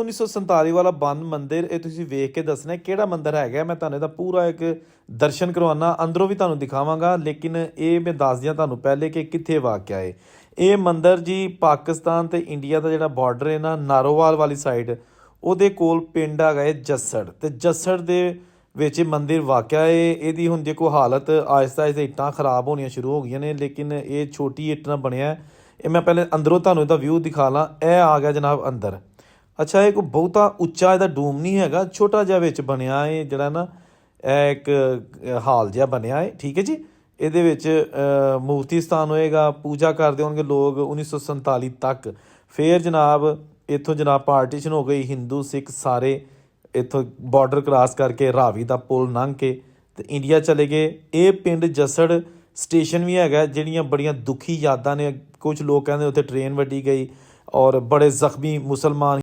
1947 ਵਾਲਾ ਬੰਦ ਮੰਦਿਰ ਇਹ ਤੁਸੀਂ ਵੇਖ ਕੇ ਦੱਸਣਾ ਕਿਹੜਾ ਮੰਦਿਰ ਹੈਗਾ। ਮੈਂ ਤੁਹਾਨੂੰ ਇਹਦਾ ਪੂਰਾ ਇੱਕ ਦਰਸ਼ਨ ਕਰਵਾਉਣਾ, ਅੰਦਰੋਂ ਵੀ ਤੁਹਾਨੂੰ ਦਿਖਾਵਾਂਗਾ, ਲੇਕਿਨ ਇਹ ਮੈਂ ਦੱਸ ਦਿਆਂ ਤੁਹਾਨੂੰ ਪਹਿਲੇ ਕਿ ਕਿੱਥੇ ਵਾਕਿਆ ਹੈ ਇਹ ਮੰਦਿਰ ਜੀ। ਪਾਕਿਸਤਾਨ ਤੇ ਇੰਡੀਆ ਦਾ ਜਿਹੜਾ ਬਾਰਡਰ ਹੈ ਨਾ, ਨਾਰੋਵਾਲ ਵਾਲੀ ਸਾਈਡ, ਉਹਦੇ ਕੋਲ ਪਿੰਡ ਹੈਗਾ ਹੈ ਜੱਸੜ, ਤੇ ਜੱਸੜ ਦੇ ਵਿੱਚ ਇਹ ਮੰਦਿਰ ਵਾਕਿਆ ਹੈ। ਇਹਦੀ ਹੁਣ ਦੇਖੋ ਹਾਲਤ ਆਹਿਸਤਾ ਆਹਿਸਤਾ ਇੱਟਾਂ ਖਰਾਬ ਹੋਣੀਆਂ ਸ਼ੁਰੂ ਹੋ ਗਈਆਂ ਨੇ, ਲੇਕਿਨ ਇਹ ਛੋਟੀ ਇੱਟ ਨਾਲ ਬਣਿਆ। ਇਹ ਮੈਂ ਪਹਿਲੇ ਅੰਦਰੋਂ ਤੁਹਾਨੂੰ ਇਹਦਾ ਵਿਊ ਦਿਖਾ ਲਾਂ। ਇਹ ਆ ਗਿਆ ਜਨਾਬ ਅੰਦਰ। ਅੱਛਾ, ਇਹ ਕੋਈ ਬਹੁਤਾ ਉੱਚਾ ਇਹਦਾ ਡੂਮ ਨਹੀਂ ਹੈਗਾ, ਛੋਟਾ ਜਿਹਾ ਵਿੱਚ ਬਣਿਆ ਹੈ ਜਿਹੜਾ ਨਾ, ਇਹ ਇੱਕ ਹਾਲ ਜਿਹਾ ਬਣਿਆ ਹੈ, ਠੀਕ ਹੈ ਜੀ। ਇਹਦੇ ਵਿੱਚ ਮੂਰਤੀ ਸਥਾਨ ਹੋਏਗਾ, ਪੂਜਾ ਕਰਦੇ ਹੋਣਗੇ ਲੋਕ 1947 ਤੱਕ। ਫਿਰ ਜਨਾਬ ਇੱਥੋਂ ਜਨਾਬ ਪਾਰਟੀਸ਼ਨ ਹੋ ਗਈ, ਹਿੰਦੂ ਸਿੱਖ ਸਾਰੇ ਇੱਥੋਂ ਬਾਰਡਰ ਕ੍ਰਾਸ ਕਰਕੇ ਰਾਵੀ ਦਾ ਪੁਲ ਲੰਘ ਕੇ ਤੇ ਇੰਡੀਆ ਚਲੇ ਗਏ। ਇਹ ਪਿੰਡ ਜੱਸੜ ਸਟੇਸ਼ਨ ਵੀ ਹੈਗਾ, ਜਿਹੜੀਆਂ ਬੜੀਆਂ ਦੁਖੀ ਯਾਦਾਂ ਨੇ। ਕੁਝ ਲੋਕ ਕਹਿੰਦੇ ਉੱਥੇ ਟ੍ਰੇਨ ਵੱਢੀ ਗਈ ਔਰ ਬੜੇ ਜ਼ਖਮੀ ਮੁਸਲਮਾਨ